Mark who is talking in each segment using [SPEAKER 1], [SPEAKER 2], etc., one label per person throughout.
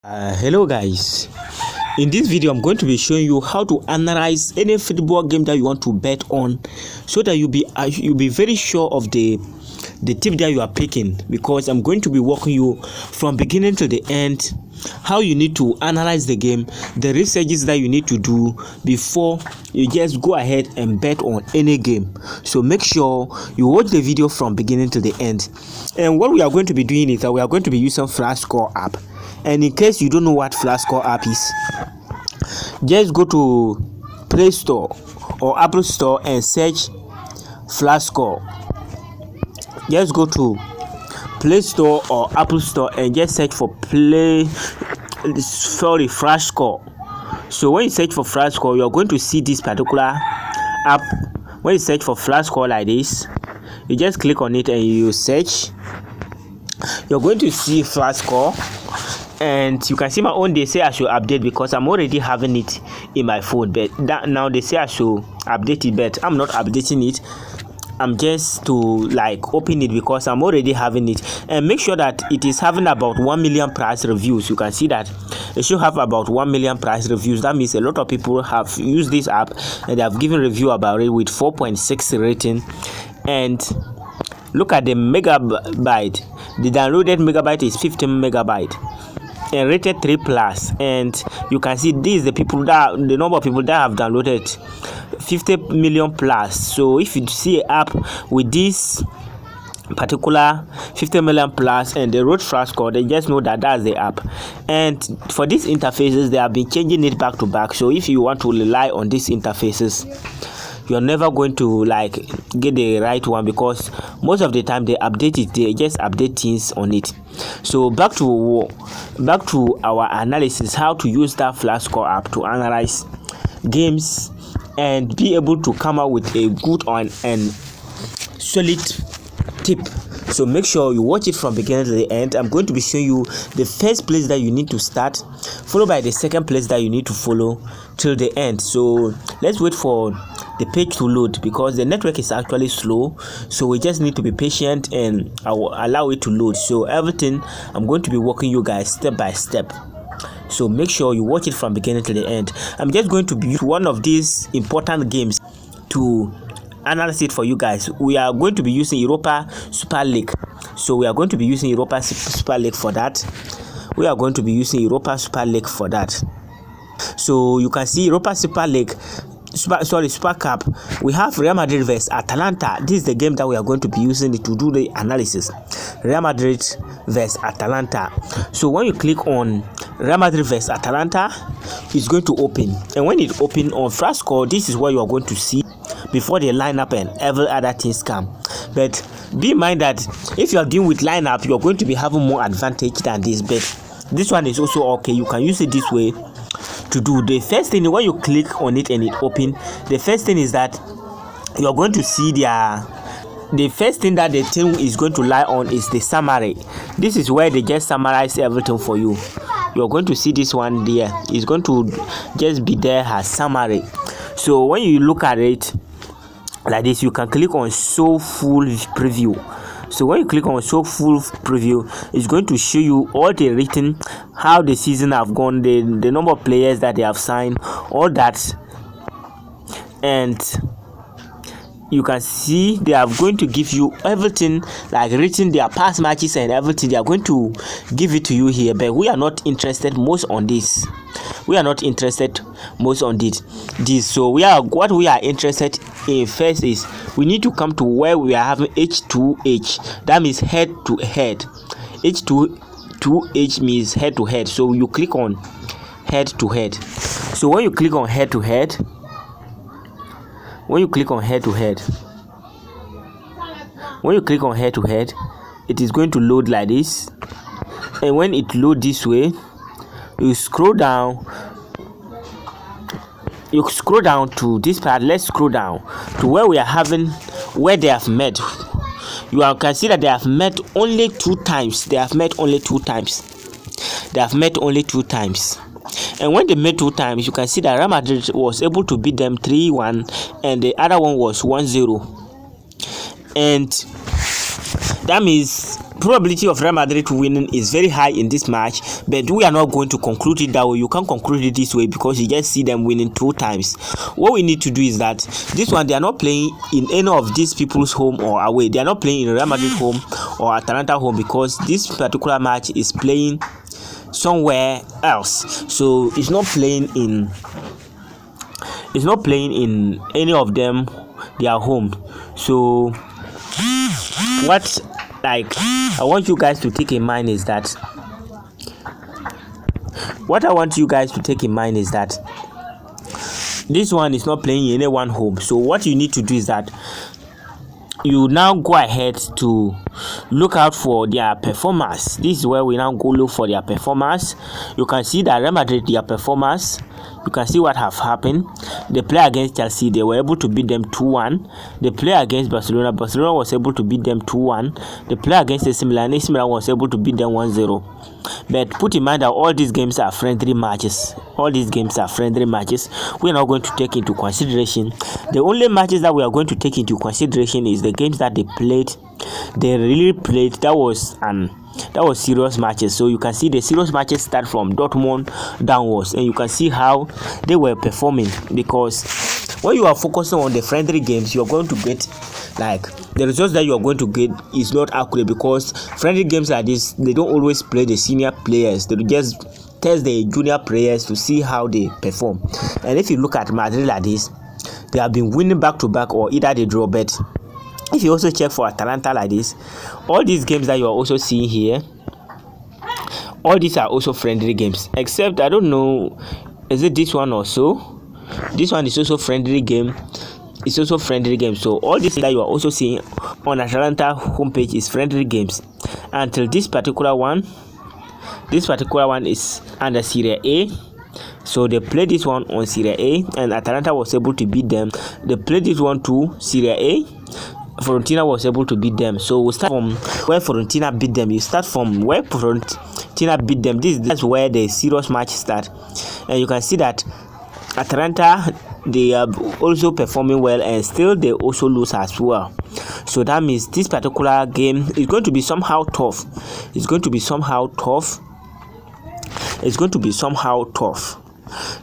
[SPEAKER 1] Hello guys, in this video I'm going to be showing you how to analyze any football game that you want to bet on, so that you'll be very sure of the tip that you are picking, because I'm going to be walking you from beginning to the end how you need to analyze the game, the researches that you need to do before you just go ahead and bet on any game. So make sure you watch the video from beginning to the end. And what we are going to be doing is that we are going to be using Flash Score app. And in case you don't know what Flash Score app is, just go to Play Store or Apple Store and search Flash Score. Just go to Play Store or Apple Store and just search for Flash Score. So when you search for Flash Score, you're going to see this particular app. When you search for Flash Score like this, you just click on it and you search. You're going to see Flash Score. And you can see my own, they say I should update because I'm already having it in my phone, but now they say I should update it, but I'm not updating it. I'm just to open it because I'm already having it. And make sure that it is having about 1 million price reviews. You can see that it should have about 1 million price reviews. That means a lot of people have used this app and they have given review about it with 4.6 rating. And look at the megabyte. The downloaded megabyte is 15 megabyte. And rated 3+, and you can see this is the number of people that have downloaded 50 million plus. So if you see an app with this particular 50 million plus and they wrote Flash Score, they just know that that's the app. And for these interfaces, they have been changing it back to back. So if you want to rely on these interfaces, you're never going to get the right one, because most of the time they update it, they just update things on it. So back to our analysis, how to use that Flash Score app to analyze games and be able to come out with a good and solid tip. So make sure you watch it from beginning to the end. I'm going to be showing you the first place that you need to start, followed by the second place that you need to follow till the end. So let's wait for the page to load, because the network is actually slow, so we just need to be patient and I will allow it to load. So everything I'm going to be walking you guys step by step, so make sure you watch it from beginning to the end. I'm just going to be one of these important games to analyze it for you guys. We are going to be using Europa Super League, so we are going to be using Europa Super League for that. So you can see Europa Super League, Super Cup. We have Real Madrid vs Atalanta. This is the game that we are going to be using to do the analysis. Real Madrid vs Atalanta. So when you click on Real Madrid vs Atalanta, it's going to open. And when it opens on Flash Score, this is what you are going to see before the lineup and every other things come. But be in mind that if you are dealing with lineup, you are going to be having more advantage than this. But this one is also okay. You can use it this way to do. The first thing, when you click on it and it open, the first thing is that you're going to see the first thing that the team is going to lie on is the summary. This is where they just summarize everything for you. You're going to see this one there. It's going to just be there as summary. So when you look at it like this, you can click on show full preview. So when you click on show full preview, it's going to show you all the written, how the season have gone, the number of players that they have signed, all that. And you can see they are going to give you everything, written their past matches and everything. They are going to give it to you here, but we are not interested most on this. So what we are interested in first is we need to come to where we are having H2H. That means head to head. H2H means head to head. So you click on head to head. So when you click on head to head, it is going to load like this. And when it loads this way, you scroll down to this part. Let's scroll down to where they have met. You can see that they have met only 2 times. And when they met 2 times, you can see that Real Madrid was able to beat them 3-1 and the other one was 1-0. And that means probability of Real Madrid winning is very high in this match, but we are not going to conclude it that way. You can't conclude it this way because you just see them winning 2 times. What we need to do is that this one, they are not playing in any of these people's home or away. They are not playing in Real Madrid home or Atalanta home, because this particular match is playing somewhere else. So it's not playing in any of them their home. So what I want you guys to take in mind is that this one is not playing in anyone home. So what you need to do is that you now go ahead to look out for their performance. This is where we now go look for their performance. You can see that Real Madrid, their performance, you can see what have happened. They play against Chelsea, they were able to beat them 2-1. They play against Barcelona was able to beat them 2-1. They play against AC Milan was able to beat them 1-0. But put in mind that all these games are friendly matches. We are not going to take into consideration. The only matches that we are going to take into consideration is the games that they really played. That was serious matches. So you can see the serious matches start from Dortmund downwards, and you can see how they were performing, because when you are focusing on the friendly games, you are going to get the results that you are going to get is not accurate, because friendly games like this, they don't always play the senior players. They just test the junior players to see how they perform. And if you look at Madrid like this, they have been winning back to back, or either they draw. But if you also check for Atalanta like this, all these games that you are also seeing here, all these are also friendly games, except I don't know, is it this one also? This one is also friendly game. It's also friendly games. So all this that you are also seeing on Atalanta homepage is friendly games until this particular one is under Serie A. So they played this one on Serie A, and Atalanta was able to beat them. They played this one to Serie A. Fiorentina was able to beat them. So we start from where Fiorentina beat them. You start from where Fiorentina beat them. That's where the serious match starts. And you can see that Atalanta, they are also performing well, and still they also lose as well. So that means this particular game is going to be somehow tough.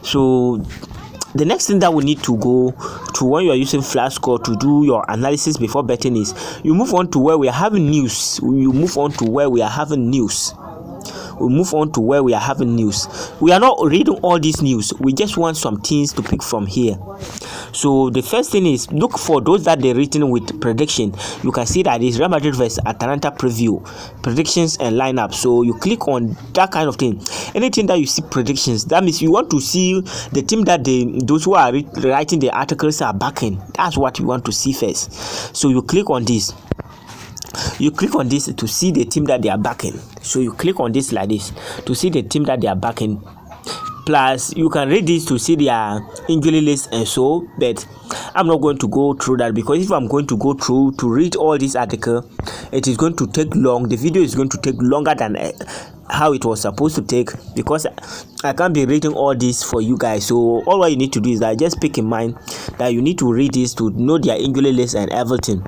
[SPEAKER 1] So the next thing that we need to go to when you are using Flash Score to do your analysis before betting is you move on to where we are having news. We are not reading all this news. We just want some things to pick from here. So the first thing is look for those that they're written with prediction. You can see that it's Real Madrid vs Atalanta preview, predictions and lineup. So you click on that kind of thing. Anything that you see predictions, that means you want to see the team that those who are writing the articles are backing. That's what you want to see first. So you click on this. To see the team that they are backing. So you click on this like this to see the team that they are backing. Plus, you can read this to see their injury list and so. But I'm not going to go through that, because if I'm going to go through to read all this article, it is going to take long. The video is going to take longer than how it was supposed to take, because I can't be reading all this for you guys. So all what you need to do is that just pick in mind that you need to read this to know their injury list and everything.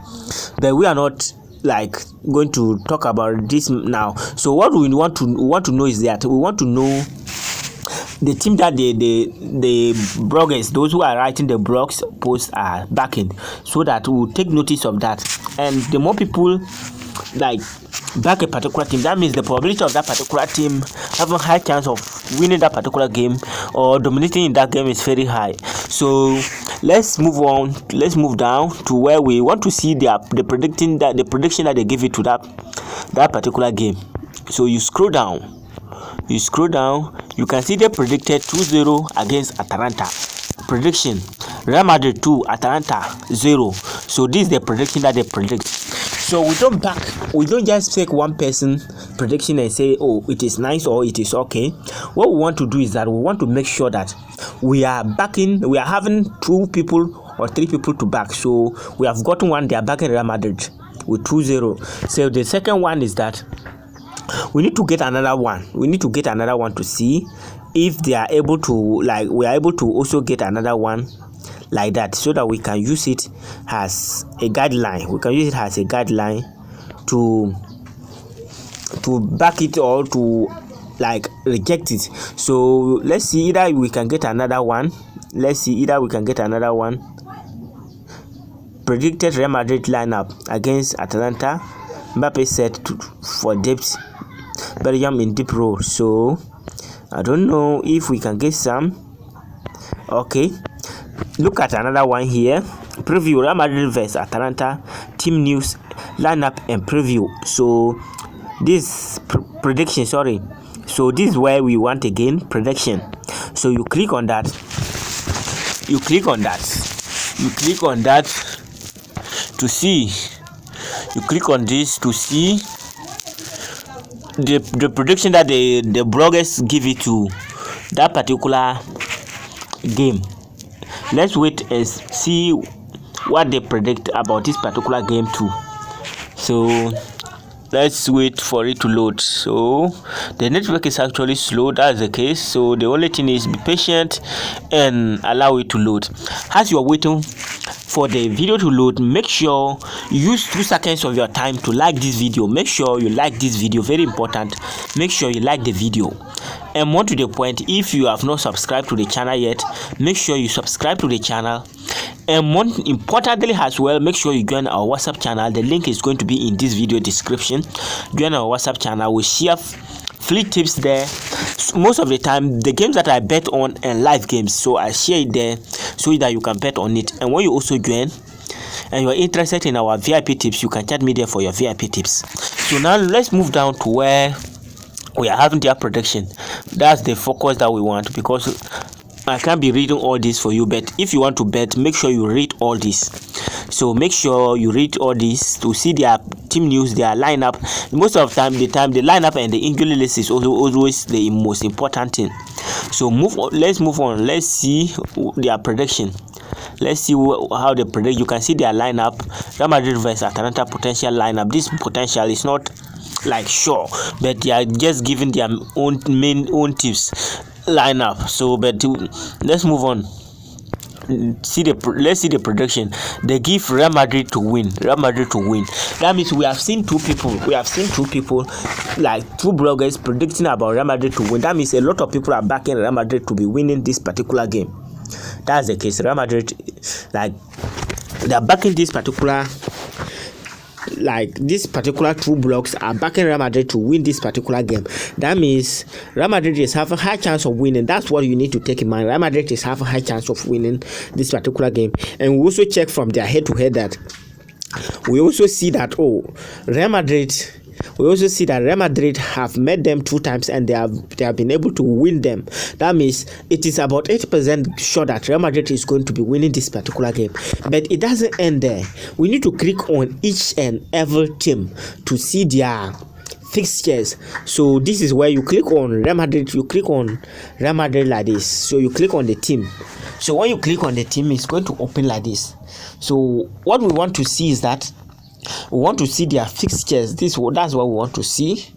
[SPEAKER 1] But we are not going to talk about this now. So what we want to know is that we want to know the team that the bloggers, those who are writing the blogs posts, are backing, so that we will take notice of that. And the more people back a particular team, that means the probability of that particular team having a high chance of winning that particular game or dominating in that game is very high. So let's move on. Let's move down to where we want to see the prediction that they give it to that particular game. So you scroll down. You can see they predicted 2-0 against Atalanta. Prediction: Real Madrid 2, Atalanta 0. So this is the prediction that they predict. So we don't just take one person prediction and say, oh, it is nice or it is okay. What we want to do is that we want to make sure that we are having 2 people or 3 people to back. So we have gotten one, they are backing Real Madrid with 2-0. So the second one is that we need to get another one. To see if they are able to, we are able to also get another one like that, so that we can use it as a guideline. To to back it or to like reject it. So let's see, either we can get another one. Predicted Real Madrid lineup against Atalanta. Mbappe set for depth, Belgium in deep row. So I don't know if we can get some. Okay, look at another one here. Preview Real Madrid vs Atalanta team news, lineup and preview. So this prediction, sorry. So this is where we want again prediction. So you click on that. You click on that to see. You click on this to see the prediction that the bloggers give it to that particular game. Let's wait and see what they predict about this particular game too. So let's wait for it to load. So the network is actually slow, that's the case. So the only thing is be patient and allow it to load. As you're waiting for the video to load, make sure you use 2 seconds of your time to like this video. Make sure you like this video, very important. Make sure you like the video. And more to the point, if you have not subscribed to the channel yet, make sure you subscribe to the channel. And more importantly as well, make sure you join our WhatsApp channel. The link is going to be in this video description. Join our WhatsApp channel. We share free tips there. Most of the time, the games that I bet on and live games, so I share it there so that you can bet on it. And when you also join and you are interested in our VIP tips, you can chat me there for your VIP tips. So now let's move down to where we are having their prediction. That's the focus that we want, because I can't be reading all this for you, but if you want to bet, make sure you read all this. So make sure you read all this to see their team news, their lineup. Most of the time the lineup and the injury list is always the most important thing. So let's move on. Let's see their prediction. Let's see how they predict. You can see their lineup. Real Madrid vs Atalanta potential lineup. This potential is not like sure, but they are just giving their own tips lineup. So but let's move on. Let's see the prediction. They give Real Madrid to win. That means we have seen two people, like two bloggers predicting about Real Madrid to win. That means a lot of people are backing Real Madrid to be winning this particular game. That's the case. Real Madrid, like, they are backing this particular, like this particular two blocks are backing Real Madrid to win this particular game. That means Real Madrid is have a high chance of winning. That's what you need to take in mind. Real Madrid is have a high chance of winning this particular game. And we also check from their head-to-head that we also see that Real Madrid have met them 2 times and they have been able to win them. That means it is about 80% sure that Real Madrid is going to be winning this particular game. But it doesn't end there. We need to click on each and every team to see their fixtures. So this is where you click on Real Madrid. You click on Real Madrid like this. So you click on the team. So when you click on the team, it's going to open like this. So what we want to see is that we want to see their fixtures. That's what we want to see.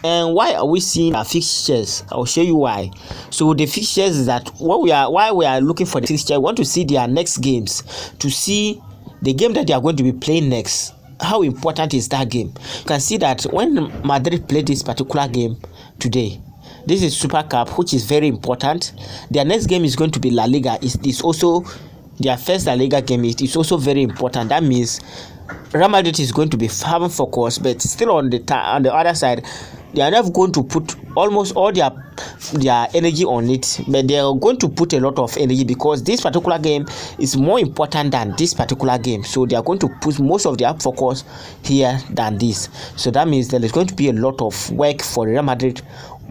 [SPEAKER 1] And why are we seeing our fixtures? I'll show you why. So the fixtures is that why we are looking for the fixture. We want to see their next games, to see the game that they are going to be playing next. How important is that game? You can see that when Madrid played this particular game today, this is Super Cup, which is very important. Their next game is going to be La Liga. It's also their first La Liga game. It is also very important. That means Real Madrid is going to be having focus, but still on the other side, they are not going to put almost all their energy on it, but they are going to put a lot of energy because this particular game is more important than this particular game. So they are going to put most of their focus here than this. So that means there is going to be a lot of work for Real Madrid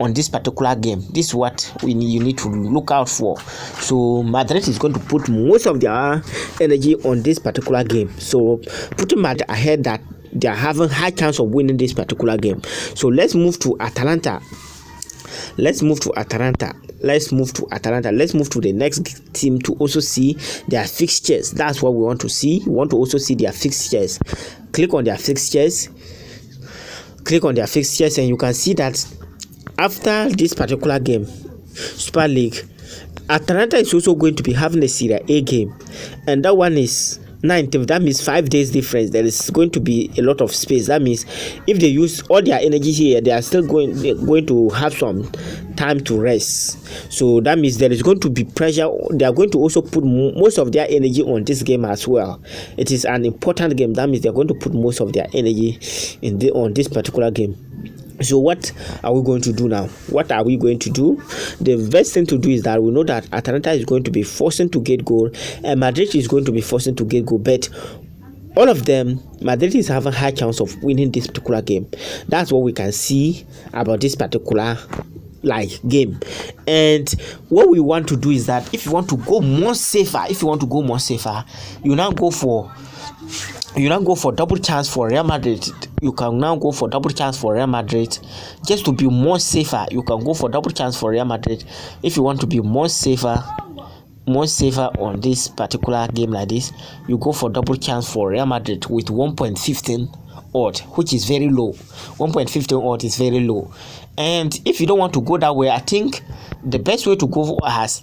[SPEAKER 1] on this particular game. This is what you need to look out for. So Madrid is going to put most of their energy on this particular game. So putting Madrid ahead, that they are having high chance of winning this particular game. So let's move to Atalanta. Let's move to the next team to also see their fixtures. That's what we want to see. We want to also see their fixtures. Click on their fixtures, and you can see that after this particular game, Super League, Atalanta is also going to be having a Serie A game, and that one is 19th, that means 5 days difference. There is going to be a lot of space. That means if they use all their energy here, they are still going to have some time to rest. So that means there is going to be pressure. They are going to also put most of their energy on this game as well. It is an important game. That means they are going to put most of their energy on this particular game. So what are we going to do now? What are we going to do? The best thing to do is that we know that Atalanta is going to be forcing to get goal and Madrid is going to be forcing to get goal, but all of them, Madrid is having high chance of winning this particular game. That's what we can see about this particular game. And what we want to do is that if you want to go more safer, you now go for double chance for Real Madrid. You can now go for double chance for Real Madrid just to be more safer. You can go for double chance for Real Madrid if you want to be more safer on this particular game like this. You go for double chance for Real Madrid with 1.15 odd, which is very low. 1.15 odd is very low. And if you don't want to go that way, I think the best way to go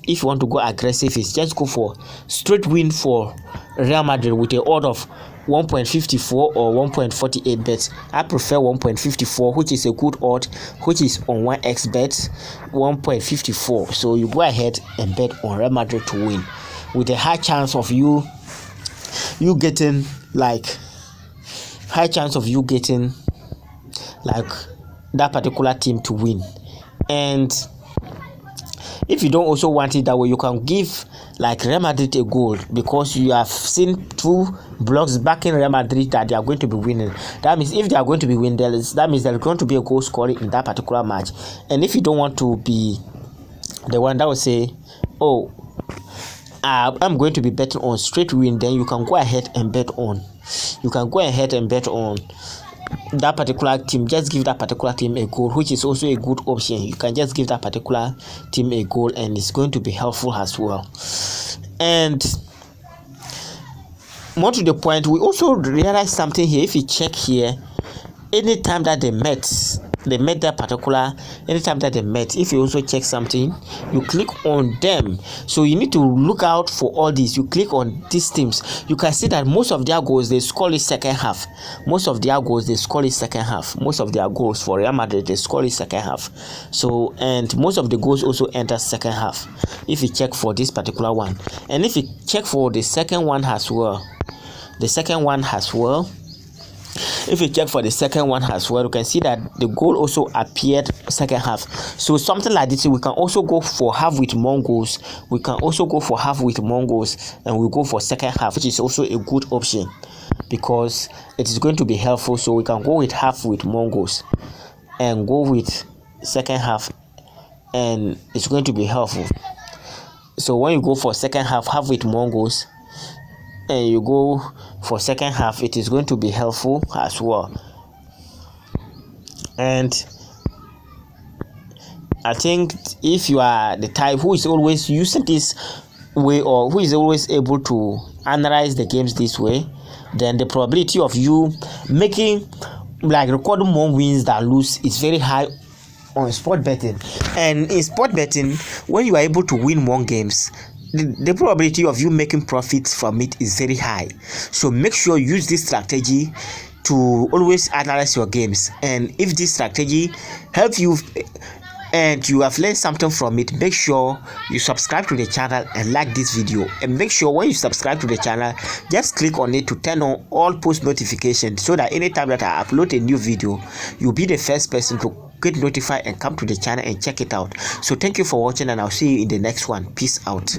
[SPEAKER 1] if you want to go aggressive is just go for straight win for Real Madrid with a odd of 1.54 or 1.48 bets. I prefer 1.54, which is a good odd, which is on 1xbet 1.54. So you go ahead and bet on Real Madrid to win with a high chance of you getting that particular team to win. And if you don't also want it that way, you can give Real Madrid a goal, because you have seen 2 blocks back in Real Madrid that they are going to be winning. That means if they are going to be winning, that means there's going to be a goal scoring in that particular match. And if you don't want to be the one that will say, oh, I'm going to be betting on straight win, then you can go ahead and bet on that particular team. Just give that particular team a goal, which is also a good option. You can just give that particular team a goal and it's going to be helpful as well. And more to the point, we also realize something here. If you check here, anytime that they met that particular, if you also check something, you click on them. So you need to look out for all these. You click on these teams, you can see that most of their goals they score in second half. Most of their goals for Real Madrid they score in second half. So, and most of the goals also enter second half. If you check for this particular one, and if you check for the second one as well, if you check for the second one as well, you can see that the goal also appeared second half. So something like this, we can also go for half with more goals. And we go for second half, which is also a good option because it is going to be helpful. So we can go with half with more goals and go with second half, and it's going to be helpful. So when you go for second half with more goals, and you go for second half, it is going to be helpful as well. And I think if you are the type who is always using this way, or who is always able to analyze the games this way, then the probability of you making recording more wins than lose is very high on sport betting. And in sport betting, when you are able to win more games, the probability of you making profits from it is very high. So make sure you use this strategy to always analyze your games. And if this strategy helps you and you have learned something from it, make sure you subscribe to the channel and like this video. And make sure when you subscribe to the channel, just click on it to turn on all post notifications, so that anytime that I upload a new video, you'll be the first person to get notified and come to the channel and check it out. So thank you for watching, and I'll see you in the next one. Peace out.